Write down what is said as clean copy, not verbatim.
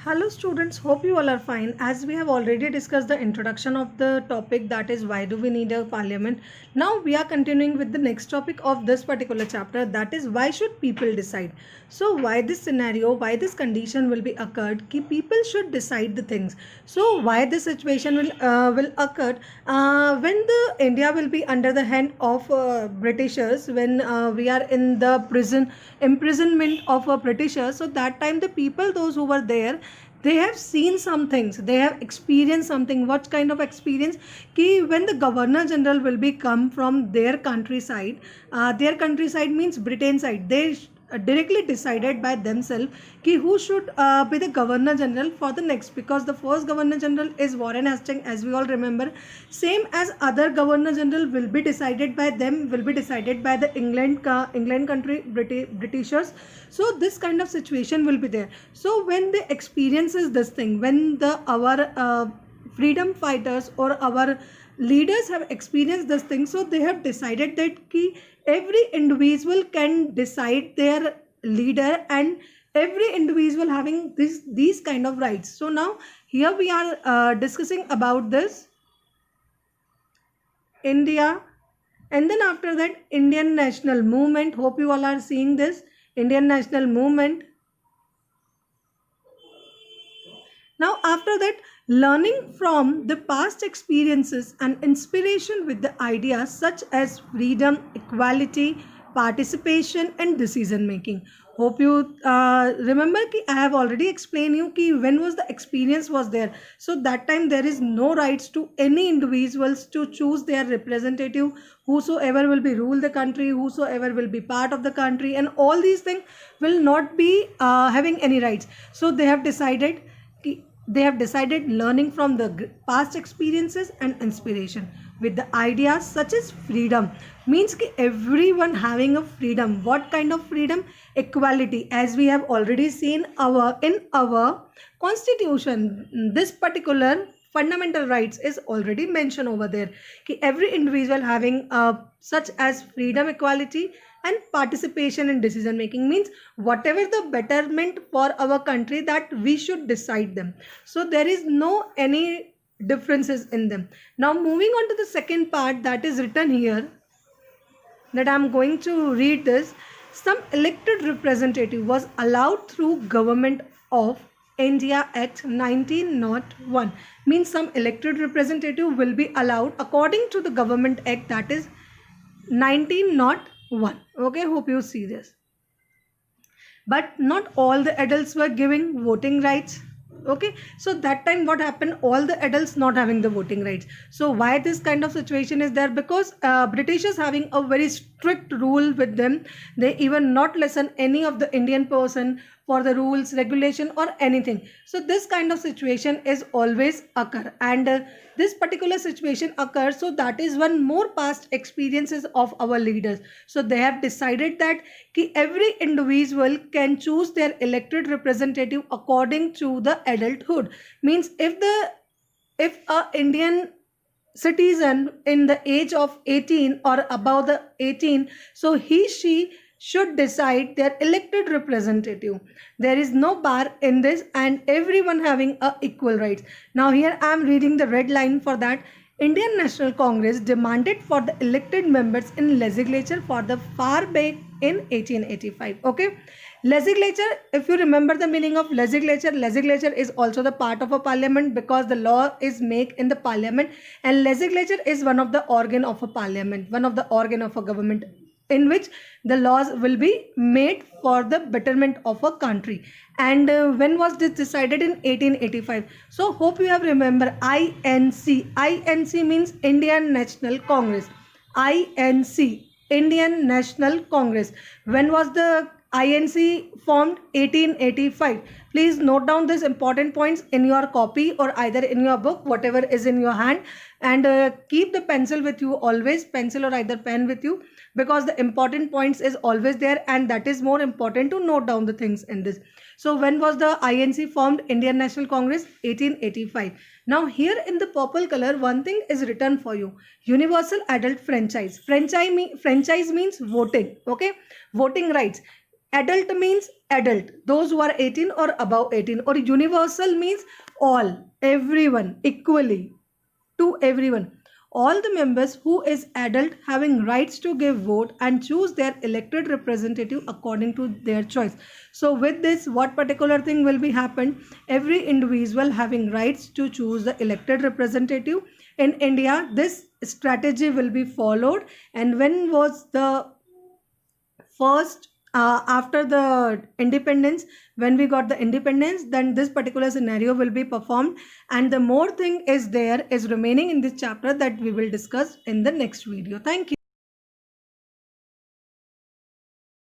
Hello students, hope you all are fine. As we have already discussed the introduction of the topic, that is why do we need a parliament. Now we are continuing with the next topic of this particular chapter, that is why should people decide. So why this scenario, why this condition will be occurred ki people should decide the things. So why this situation will occur when the India will be under the hand of Britishers, when we are in the imprisonment of Britishers. So that time the people, those who were there, they have seen some things, they have experienced something. What kind of experience? Ki when the governor general will be come from their countryside means Britain side, they directly decided by themselves ki who should be the governor general for the next, because the first governor general is Warren Hastings, as we all remember. Same as other governor general will be decided by them, will be decided by the England country Britishers. So this kind of situation will be there. So when they experiences this thing, when our freedom fighters or our leaders have experienced this thing, so they have decided that ki every individual can decide their leader, and every individual having these kind of rights. So now here we are discussing about this India, and then after that Indian national movement. Hope you all are seeing this Indian national movement. Now after that, learning from the past experiences and inspiration with the ideas such as freedom, equality, participation and decision making. Hope you remember ki I have already explained you ki when was the experience was there. So that time there is no rights to any individuals to choose their representative, whosoever will be rule the country, whosoever will be part of the country, and all these things will not be having any rights. So they have decided learning from the past experiences and inspiration with the ideas such as freedom means ki everyone having a freedom. What kind of freedom? Equality, as we have already seen in our constitution. This particular fundamental rights is already mentioned over there ki every individual having such as freedom, equality and participation in decision making, means whatever the betterment for our country, that we should decide them. So there is no any differences in them. Now moving on to the second part that is written here, that I am going to read this. Some elected representative was allowed through Government of India Act 1901, means some elected representative will be allowed according to the Government Act, that is 1901. Okay, hope you see this. But not all the adults were giving voting rights. Okay, so that time what happened, all the adults not having the voting rights. So why this kind of situation is there? Because Britishers having a very strict rule with them. They even not listen any of the Indian person for the rules, regulation or anything. So this kind of situation is always occur, and this particular situation occurs. So that is one more past experiences of our leaders. So they have decided that ki every individual can choose their elected representative according to the adulthood. Means if a Indian citizen in the age of 18 or above the 18, so she should decide their elected representative. There is no bar in this, and everyone having a equal rights. Now here I am reading the red line for that. Indian National Congress demanded for the elected members in legislature for the far back in 1885. Okay, legislature, if you remember the meaning of legislature, legislature is also the part of a parliament, because the law is made in the parliament, and legislature is one of the organ of a parliament, one of the organ of a government, in which the laws will be made for the betterment of a country. And when was this decided? In 1885. So hope you have remember INC. INC means Indian National Congress. INC, Indian National Congress. When was the INC formed? 1885. Please note down these important points in your copy or either in your book, whatever is in your hand, and keep the pencil with you always, pencil or either pen with you, because the important points is always there, and that is more important to note down the things in this. So when was the INC formed? Indian National Congress, 1885. Now here in the purple color, one thing is written for you: universal adult franchise. Franchise means voting. Okay, voting rights. Adult means adult, those who are 18 or above 18, or universal means all, everyone, equally, to everyone. All the members who is adult having rights to give vote and choose their elected representative according to their choice. So with this, what particular thing will be happen? Every individual having rights to choose the elected representative. In India, this strategy will be followed. And when was the first, after the independence, when we got the independence, then this particular scenario will be performed, and the more thing is there is remaining in this chapter that we will discuss in the next video. Thank you.